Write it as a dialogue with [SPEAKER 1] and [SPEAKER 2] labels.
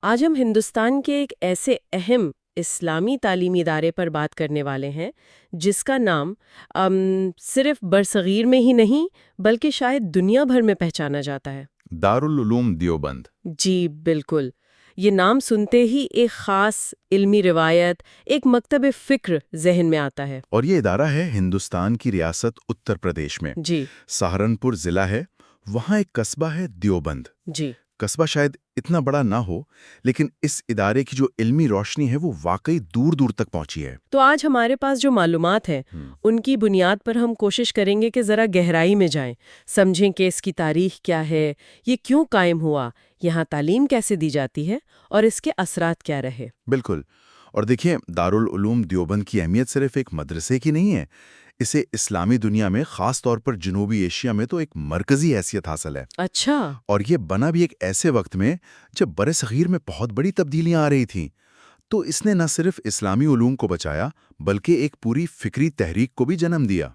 [SPEAKER 1] آج ہم ہندوستان کے ایک ایسے اہم اسلامی تعلیمی ادارے پر بات کرنے والے ہیں جس کا نام صرف برصغیر میں ہی نہیں بلکہ شاید دنیا بھر میں پہچانا جاتا ہے۔
[SPEAKER 2] دارالعلوم دیوبند۔
[SPEAKER 1] جی بالکل، یہ نام سنتے ہی ایک خاص علمی روایت، ایک مکتب فکر ذہن میں آتا ہے۔
[SPEAKER 2] اور یہ ادارہ ہے ہندوستان کی ریاست اتر پردیش میں،
[SPEAKER 1] جی
[SPEAKER 2] سہارنپور ضلع ہے، وہاں ایک قصبہ ہے دیوبند۔
[SPEAKER 1] جی
[SPEAKER 2] قصبہ شاید اتنا بڑا نہ ہو، لیکن اس ادارے کی جو علمی روشنی ہے وہ واقعی دور دور تک پہنچی ہے۔
[SPEAKER 1] تو آج ہمارے پاس جو معلومات ہیں ان کی بنیاد پر ہم کوشش کریں گے کہ ذرا گہرائی میں جائیں، سمجھیں کہ اس کی تاریخ کیا ہے، یہ کیوں قائم ہوا، یہاں تعلیم کیسے دی جاتی ہے اور اس کے اثرات کیا رہے۔
[SPEAKER 2] بالکل، اور دیکھیں دارالعلوم دیوبند کی اہمیت صرف ایک مدرسے کی نہیں ہے، اسے اسلامی دنیا میں خاص طور پر جنوبی ایشیا میں تو ایک مرکزی حیثیت حاصل ہے۔
[SPEAKER 1] اچھا۔
[SPEAKER 2] اور یہ بنا بھی ایک ایسے وقت میں جب برصغیر میں بہت بڑی تبدیلیاں آ رہی تھیں، تو اس نے نہ صرف اسلامی علوم کو بچایا بلکہ ایک پوری فکری تحریک کو بھی جنم دیا۔